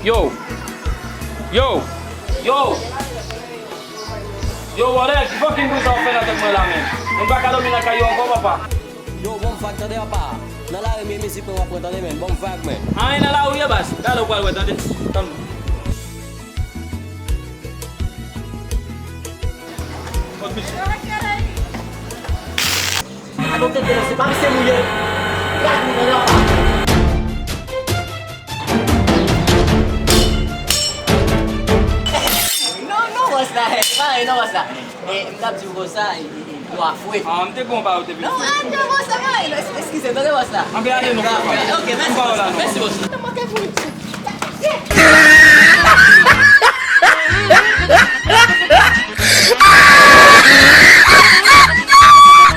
Yo! Yo! Yo! Yo, wale, ki fucking bou sa ou fè nan tek mwen la men? Mwen baka domi nan kayo anko, papa? Yo, bon fag tande papa. Nan la reme misi pou wap tande men. Bon fag men. An nan la ou ye bas? Kalo kwa wè tande? Tande. Ot misi. A don't te se pa se mouye. Ya mou tande papa. Non, basta. Mda pti ou sa, wap fwe. Mte kon pa ou te bi. Non, ande wos la may. Eskize, tande wos la. An be ane nou. Ok, merci. Merci. Merci, boss.